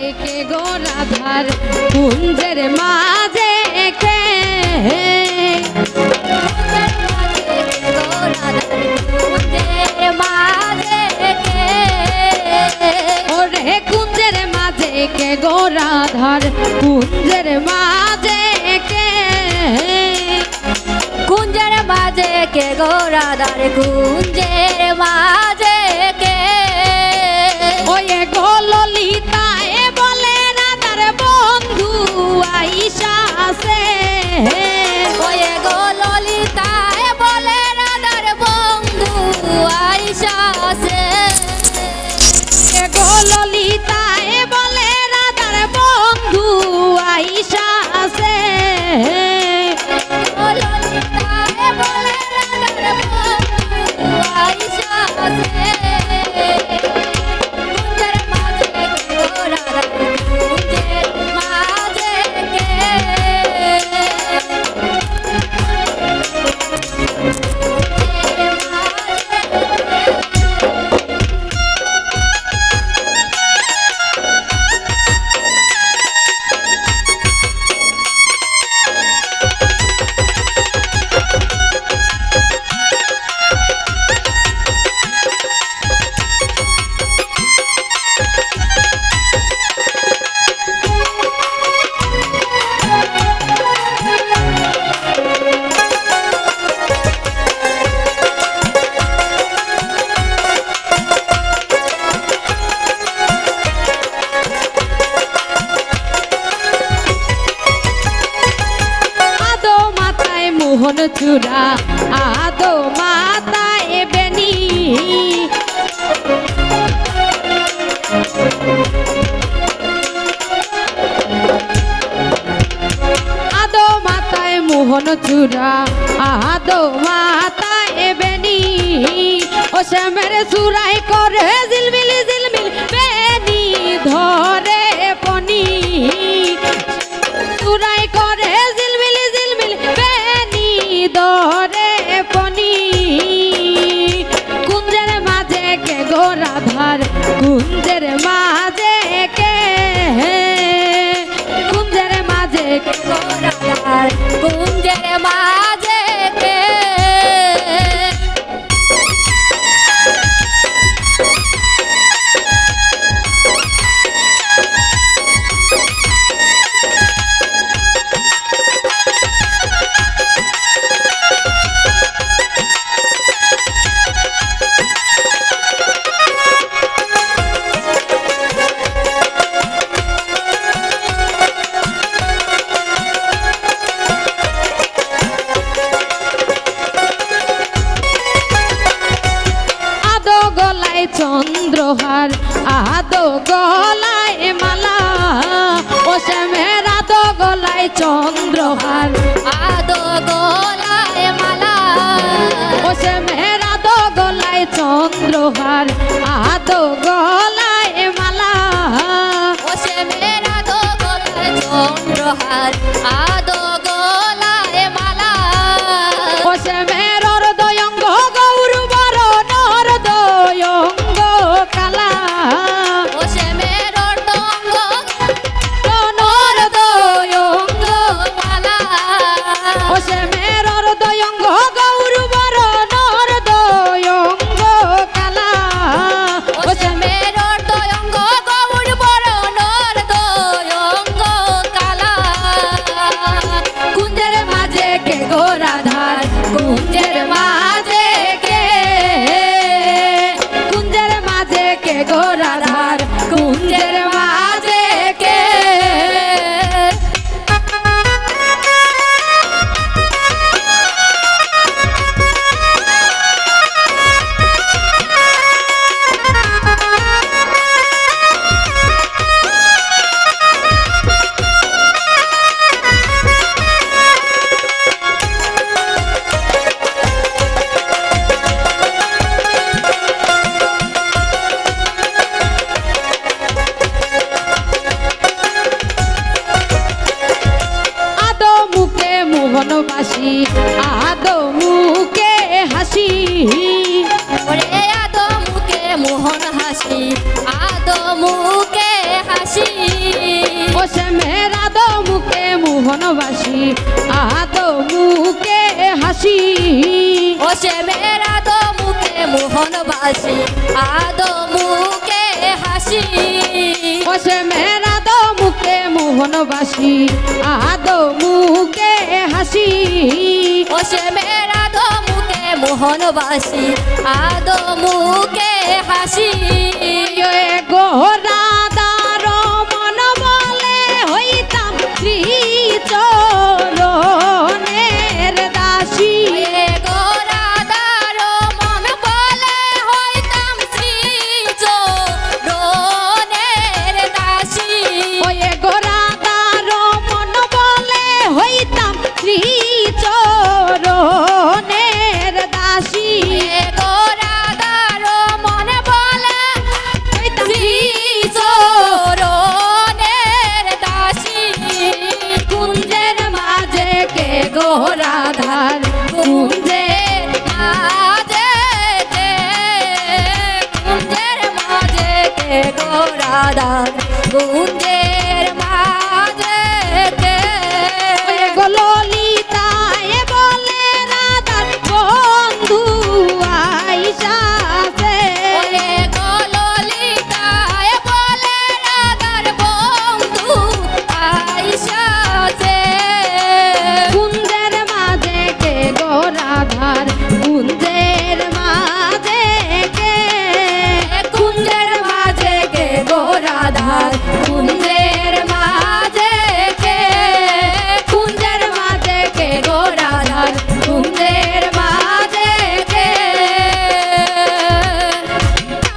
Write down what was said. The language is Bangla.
কে গো রাধার কুঞ্জের মাঝে কে ওরে কুঞ্জের মাঝে কে গো রাধার কুঞ্জের মাঝে কে কুঞ্জের মাঝে কে গো রাধার কুঞ্জের মাঝে কে ওয়ে গো ললিতা এ বলে রাধার বন্ধু আইসা আছে ওয়ে গো ললিতা এ বলে রাধার বন্ধু আইসা আছে এ গো ললিতা এ বলে রাধার বন্ধু আইসা আছে ও ললিতা এ বলে রাধার বন্ধু আইসা আছে কুঞ্জের মাঝে কে গো রাধার কুঞ্জের মাঝে কে মোহন চূড়া আদো মাতায় বেনি আদো মাতায় মোহন চূড়া আদো মাতায় বেনি ও শ্যামের চূড়াই করে ঝিলমিল ঝিলমিল বেনি ধরে পনি চূড়াই করে ঝিলমিল ঝিলমিল বেনি ধরে পনি কুঞ্জের মাঝে কে গো রাধার কুঞ্জের মাঝে কে কুঞ্জের মাঝে কে গো রাধার কুঞ্জের মাঝে কে চন্দ্রহার আদো গলায় মালা ও শ্যামের আদো গলায় চন্দ্রহার আদো গলায় মালা ও শ্যামের আদো গলায় চন্দ্রহার আদো গলায় মালা ও শ্যামের আদো গলায় চন্দ্রহার আদো গলায় মালা ও শ্যামের হৃদয়ঙ্গ গৌর বরণ হৃদয়ঙ্গ কালা ও শ্যামের অর্ধঙ্গ হৃদয়ঙ্গ মালা ও শ্যামের হৃদয়ঙ্গ গৌর বরণ হৃদয়ঙ্গ কালা ও শ্যামের অর্ধঙ্গ গৌর বরণ হৃদয়ঙ্গ কালা কুঞ্জের মাঝে কে গো রাধার কুঞ্জের মাঝে কে কুঞ্জের মাঝে কে গো রাধার কুঞ্জের মাঝে কে আদো মুখে হাসি ও সে মেরা তো মুখে মোহনবাসী আদো মুখে হাসি ওসে মেরা দো মুখে মোহনবাসী আদো মুখে হাসি ও সে মেরা তো মুখে মোহনবাসী আদো মুখে হাসি গোরাদার মন বলে হইতাম শ্রীচরণের দাসী এ গোরাদার মন বলে হইতাম শ্রী চরণের দাসী ওয়ে গোরাদার মন বলে হইতাম শ্রীচরণের দাসী এ গোরাদার মন বলে হইতাম শ্রী চরণের দাসী কুঞ্জের মাঝে কে গোরাধার কুঞ্জের মাঝে কে কুঞ্জের মাঝে কে গোরাদার কুঞ্জে